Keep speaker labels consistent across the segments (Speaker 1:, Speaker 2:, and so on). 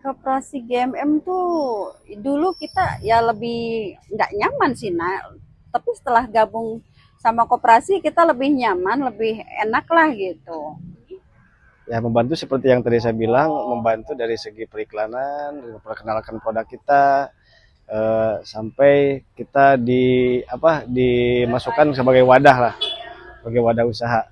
Speaker 1: Koperasi GMM tuh dulu kita ya lebih nggak nyaman sih, nak. Tapi setelah gabung sama koperasi kita lebih nyaman, lebih enak lah gitu.
Speaker 2: Ya membantu seperti yang tadi saya bilang, membantu dari segi periklanan, memperkenalkan produk kita, sampai kita dimasukkan sebagai wadah lah, sebagai wadah usaha.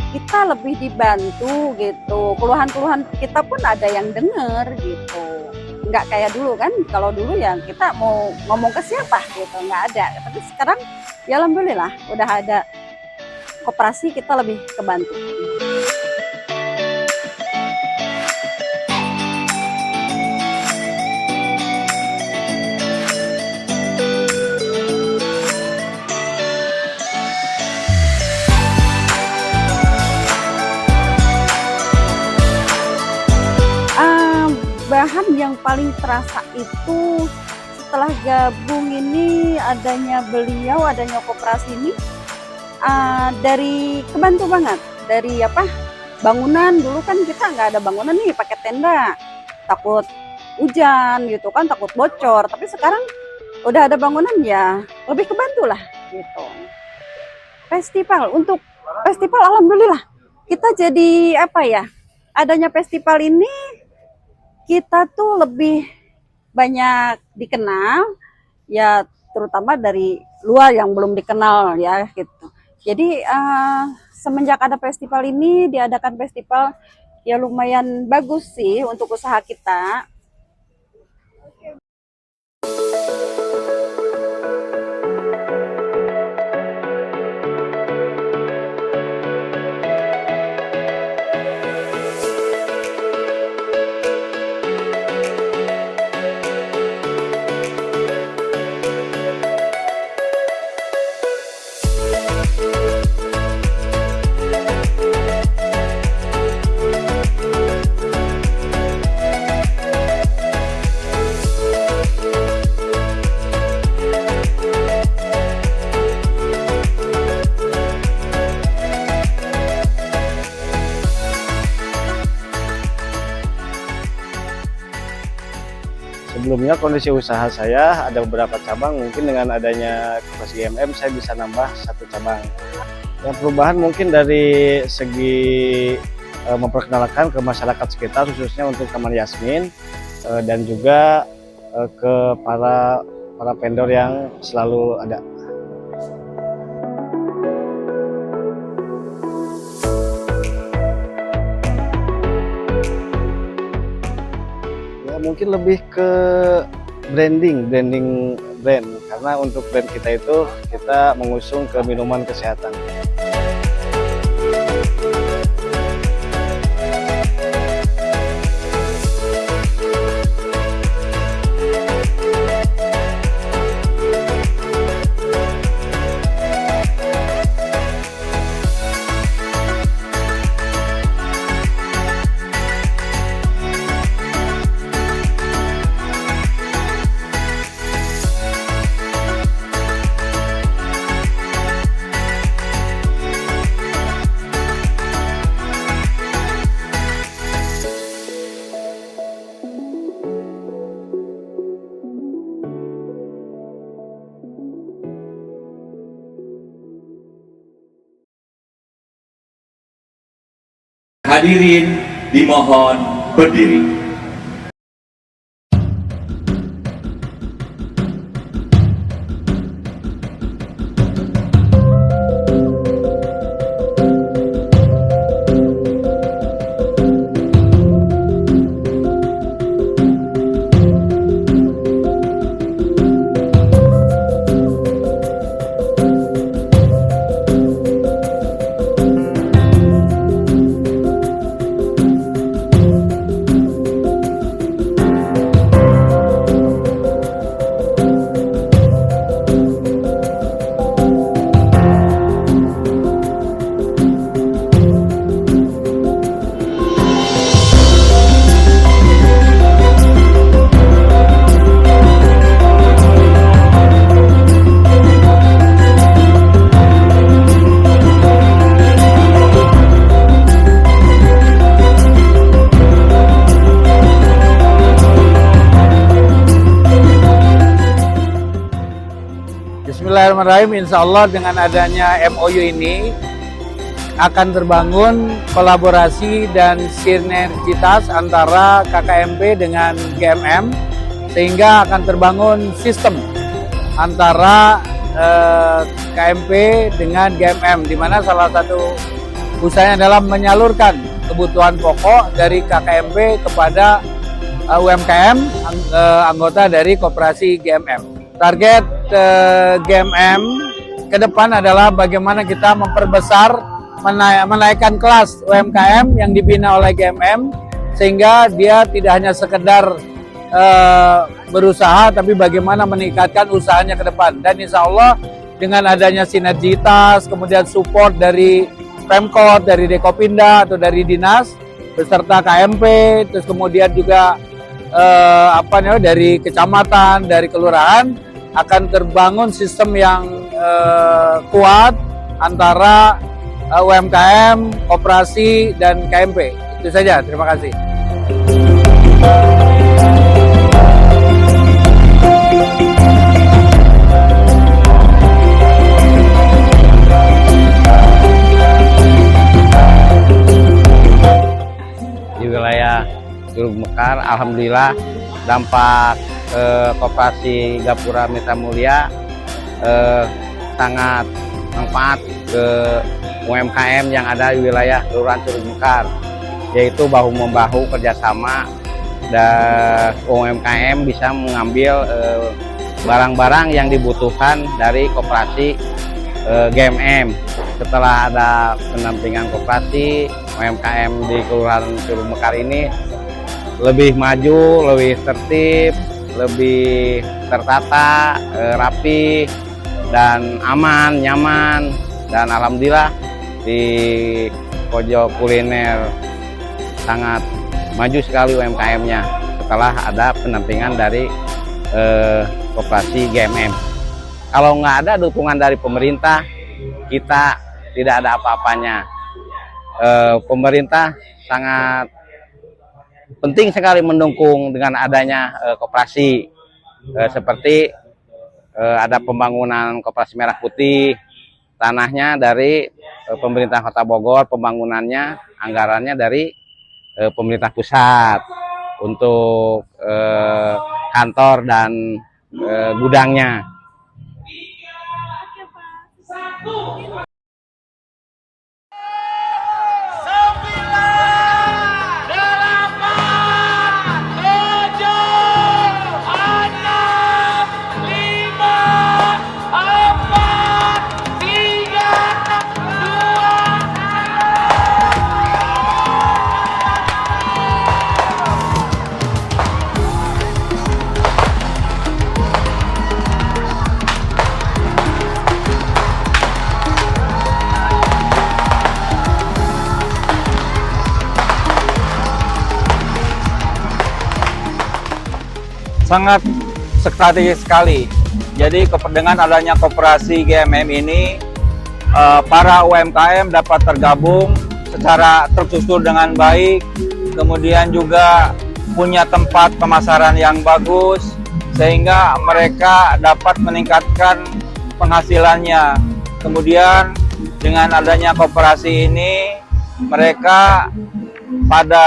Speaker 1: Kita lebih dibantu gitu. Keluhan-keluhan kita pun ada yang denger gitu. Nggak kayak dulu kan, kalau dulu ya kita mau ngomong ke siapa gitu, nggak ada. Tapi sekarang ya alhamdulillah udah ada koperasi, kita lebih kebantu. Bahan yang paling terasa itu setelah gabung ini, adanya beliau, adanya koperasi ini, dari kebantu banget. Dari bangunan, dulu kan kita nggak ada bangunan nih, pakai tenda, takut hujan gitu kan, takut bocor. Tapi sekarang udah ada bangunan, ya lebih kebantu lah gitu. Untuk festival alhamdulillah kita jadi adanya festival ini kita tuh lebih banyak dikenal, ya terutama dari luar yang belum dikenal ya gitu. Jadi semenjak ada festival ini, diadakan festival, ya lumayan bagus sih untuk usaha kita.
Speaker 2: Sebelumnya kondisi usaha saya ada beberapa cabang, mungkin dengan adanya koperasi GMM saya bisa nambah 1 cabang. Yang perubahan mungkin dari segi memperkenalkan ke masyarakat sekitar, khususnya untuk Taman Yasmin, dan juga ke para vendor yang selalu ada. Mungkin lebih ke branding brand, karena untuk brand kita itu kita mengusung ke minuman kesehatan.
Speaker 3: Hadirin dimohon berdiri.
Speaker 4: Bismillahirrahmanirrahim. Insya Allah dengan adanya MOU ini akan terbangun kolaborasi dan sinergitas antara KKMP dengan GMM, sehingga akan terbangun sistem antara KMP dengan GMM, di mana salah satu usahanya adalah menyalurkan kebutuhan pokok dari KKMP kepada UMKM anggota dari koperasi GMM. Target GMM ke depan adalah bagaimana kita memperbesar, menaikkan kelas UMKM yang dibina oleh GMM, sehingga dia tidak hanya sekedar berusaha, tapi bagaimana meningkatkan usahanya ke depan. Dan insya Allah dengan adanya sinergitas, kemudian support dari Pemkot, dari Dekopinda atau dari dinas, beserta KMP, terus kemudian juga dari kecamatan, dari kelurahan, akan terbangun sistem yang kuat antara UMKM, koperasi, dan KMP. Itu saja, terima kasih.
Speaker 2: Di wilayah Curug Mekar, alhamdulillah dampak koperasi Gapura Mitra Mulia sangat manfaat ke UMKM yang ada di wilayah Kelurahan Curug Mekar, yaitu bahu-membahu kerjasama, dan UMKM bisa mengambil barang-barang yang dibutuhkan dari koperasi GMM. Setelah ada pendampingan koperasi, UMKM di Kelurahan Curug Mekar ini lebih maju, lebih tertib, lebih tertata, rapi, dan aman, nyaman. Dan alhamdulillah di pojok kuliner sangat maju sekali UMKM-nya setelah ada pendampingan dari koperasi GMM. Kalau nggak ada dukungan dari pemerintah, kita tidak ada apa-apanya. Pemerintah sangat penting sekali mendukung dengan adanya koperasi, seperti ada pembangunan koperasi Merah Putih, tanahnya dari pemerintah Kota Bogor, pembangunannya, anggarannya dari pemerintah pusat untuk kantor dan gudangnya.
Speaker 4: Sangat strategis sekali. Jadi dengan adanya koperasi GMM ini, para UMKM dapat tergabung secara tersusun dengan baik, kemudian juga punya tempat pemasaran yang bagus, sehingga mereka dapat meningkatkan penghasilannya. Kemudian dengan adanya koperasi ini, mereka pada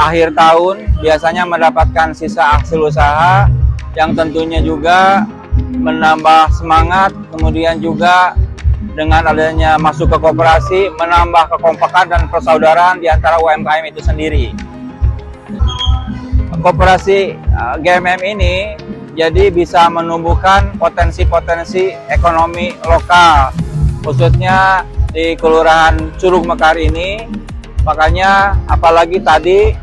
Speaker 4: akhir tahun biasanya mendapatkan sisa hasil usaha yang tentunya juga menambah semangat, kemudian juga dengan adanya masuk ke koperasi menambah kekompakan dan persaudaraan di antara UMKM itu sendiri. Koperasi GMM ini jadi bisa menumbuhkan potensi-potensi ekonomi lokal, khususnya di Kelurahan Curug Mekar ini. Makanya apalagi tadi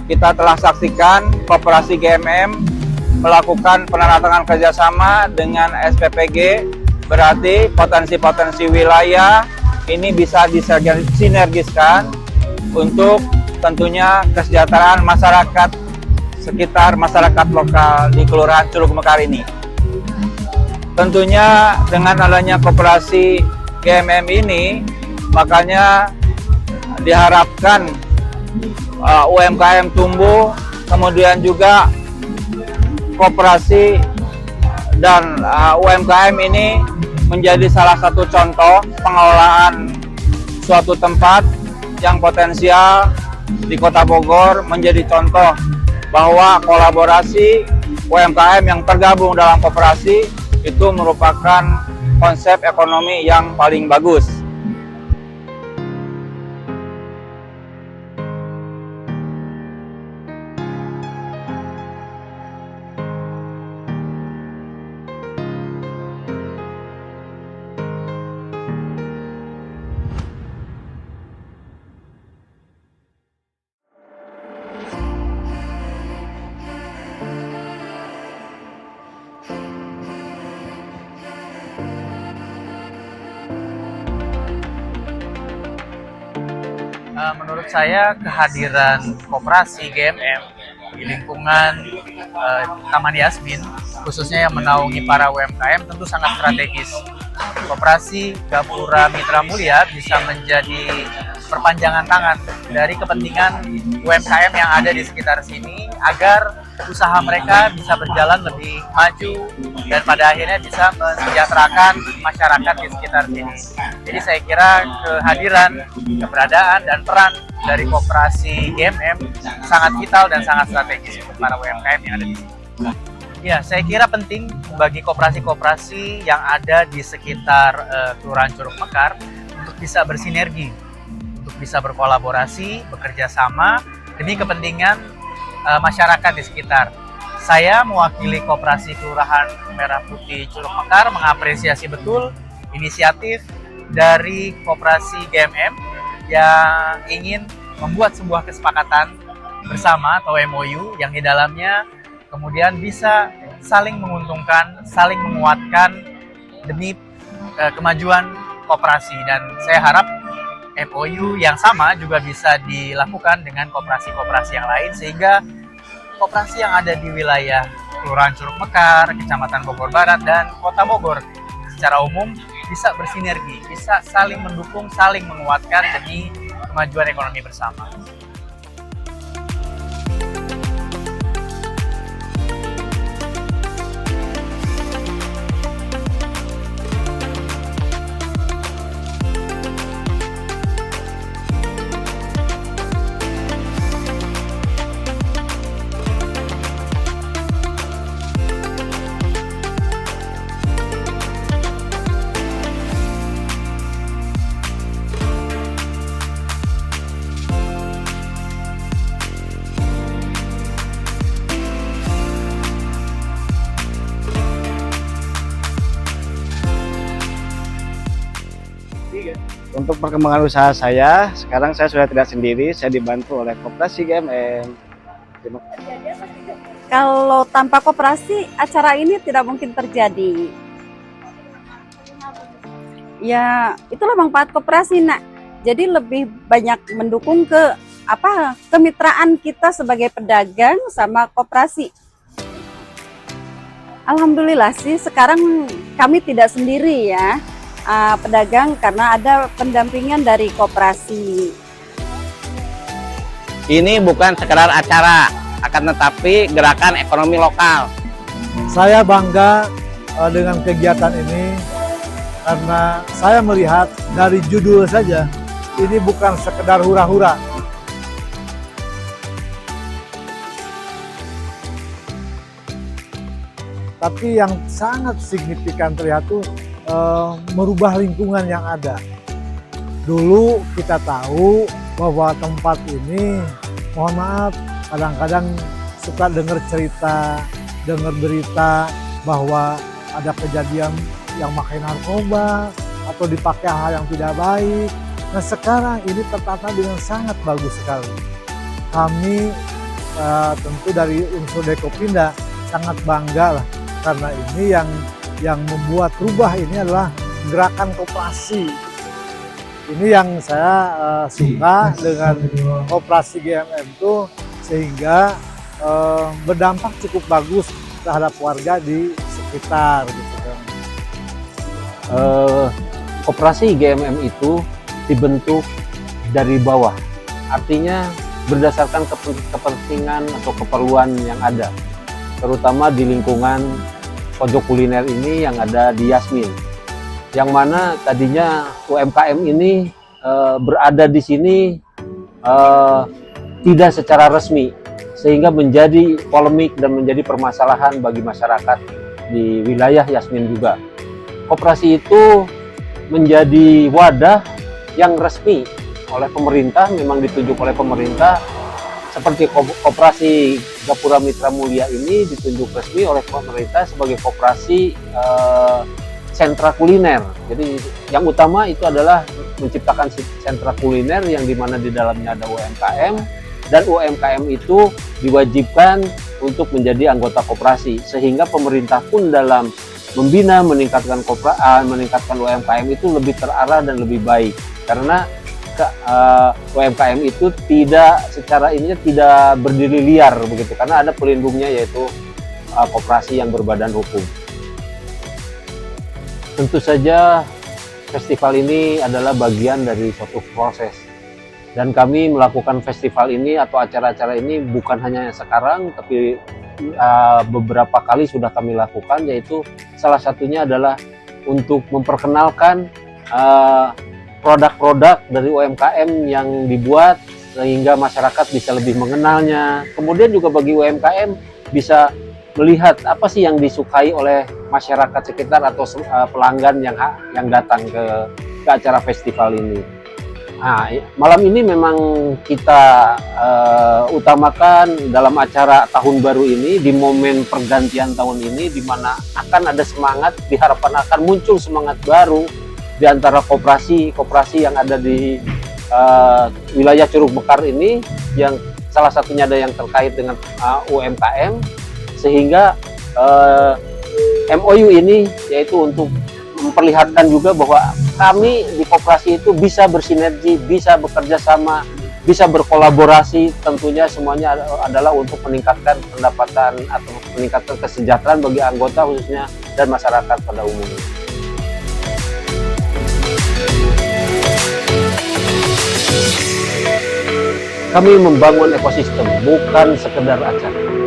Speaker 4: kita telah saksikan Koperasi GMM melakukan penandatangan kerjasama dengan SPPG, berarti potensi-potensi wilayah ini bisa disinergiskan untuk tentunya kesejahteraan masyarakat sekitar, masyarakat lokal di Kelurahan Curug Mekar ini. Tentunya dengan adanya Koperasi GMM ini, makanya diharapkan UMKM tumbuh, kemudian juga koperasi dan UMKM ini menjadi salah satu contoh pengelolaan suatu tempat yang potensial di Kota Bogor, menjadi contoh bahwa kolaborasi UMKM yang tergabung dalam koperasi itu merupakan konsep ekonomi yang paling bagus.
Speaker 5: Menurut saya kehadiran koperasi GMM di lingkungan Taman Yasmin, khususnya yang menaungi para UMKM, tentu sangat strategis. Koperasi Gapura Mitra Mulia bisa menjadi perpanjangan tangan dari kepentingan UMKM yang ada di sekitar sini agar usaha mereka bisa berjalan lebih maju dan pada akhirnya bisa mensejahterakan masyarakat di sekitar sini. Jadi saya kira kehadiran, keberadaan, dan peran dari koperasi GMM sangat vital dan sangat strategis untuk para UMKM yang ada di sini. Ya, saya kira penting bagi koperasi-koperasi yang ada di sekitar Kelurahan Curug Mekar untuk bisa bersinergi, untuk bisa berkolaborasi, bekerja sama demi kepentingan masyarakat di sekitar. Saya mewakili koperasi Kelurahan Merah Putih Curug Mekar mengapresiasi betul inisiatif dari koperasi GMM yang ingin membuat sebuah kesepakatan bersama atau MOU yang di dalamnya kemudian bisa saling menguntungkan, saling menguatkan demi kemajuan koperasi. Dan saya harap MOU yang sama juga bisa dilakukan dengan koperasi-koperasi yang lain sehingga koperasi yang ada di wilayah Kelurahan Curug Mekar, Kecamatan Bogor Barat, dan Kota Bogor secara umum bisa bersinergi, bisa saling mendukung, saling menguatkan demi kemajuan ekonomi bersama.
Speaker 2: Untuk perkembangan usaha saya, sekarang saya sudah tidak sendiri, saya dibantu oleh Koperasi GMM.
Speaker 1: Kalau tanpa koperasi, acara ini tidak mungkin terjadi. Ya, itulah manfaat koperasi, Nak. Jadi lebih banyak mendukung ke kemitraan kita sebagai pedagang sama koperasi. Alhamdulillah sih sekarang kami tidak sendiri ya. Pedagang karena ada pendampingan dari koperasi.
Speaker 6: Ini bukan sekedar acara, akan tetapi gerakan ekonomi lokal.
Speaker 7: Saya bangga dengan kegiatan ini karena saya melihat dari judul saja ini bukan sekedar hura-hura, tapi yang sangat signifikan terlihat tuh merubah lingkungan yang ada. Dulu kita tahu bahwa tempat ini, mohon maaf, kadang-kadang suka dengar cerita, dengar berita bahwa ada kejadian yang pakai narkoba atau dipakai hal yang tidak baik. Nah sekarang ini tertata dengan sangat bagus sekali. Kami tentu dari unsur Dekopinda sangat bangga lah, karena ini yang membuat rubah ini adalah gerakan koperasi. Ini yang saya suka dengan koperasi GMM itu, sehingga berdampak cukup bagus terhadap warga di sekitar gitu kan.
Speaker 8: Koperasi GMM itu dibentuk dari bawah, artinya berdasarkan kepentingan atau keperluan yang ada, terutama di lingkungan pojok kuliner ini yang ada di Yasmin, yang mana tadinya UMKM ini berada di sini tidak secara resmi, sehingga menjadi polemik dan menjadi permasalahan bagi masyarakat di wilayah Yasmin juga. Koperasi itu menjadi wadah yang resmi oleh pemerintah, memang ditunjuk oleh pemerintah, seperti koperasi Gapura Mitra Mulia ini ditunjuk resmi oleh pemerintah sebagai koperasi sentra kuliner. Jadi yang utama itu adalah menciptakan sentra kuliner yang dimana di dalamnya ada UMKM, dan UMKM itu diwajibkan untuk menjadi anggota koperasi, sehingga pemerintah pun dalam membina meningkatkan UMKM itu lebih terarah dan lebih baik, karena UMKM itu tidak secara ininya tidak berdiri liar begitu, karena ada pelindungnya yaitu koperasi yang berbadan hukum. Tentu saja festival ini adalah bagian dari suatu proses, dan kami melakukan festival ini atau acara-acara ini bukan hanya sekarang, tapi beberapa kali sudah kami lakukan, yaitu salah satunya adalah untuk memperkenalkan produk-produk dari UMKM yang dibuat sehingga masyarakat bisa lebih mengenalnya. Kemudian juga bagi UMKM bisa melihat apa sih yang disukai oleh masyarakat sekitar atau pelanggan yang datang ke acara festival ini. Nah, malam ini memang kita utamakan dalam acara tahun baru ini, di momen pergantian tahun ini, di mana akan ada semangat, diharapkan akan muncul semangat baru di antara koperasi yang ada di wilayah Curug Bekar ini, yang salah satunya ada yang terkait dengan UMKM, sehingga MOU ini yaitu untuk memperlihatkan juga bahwa kami di koperasi itu bisa bersinergi, bisa bekerja sama, bisa berkolaborasi. Tentunya semuanya adalah untuk meningkatkan pendapatan atau meningkatkan kesejahteraan bagi anggota khususnya dan masyarakat pada umumnya. Kami membangun ekosistem, bukan sekedar acara.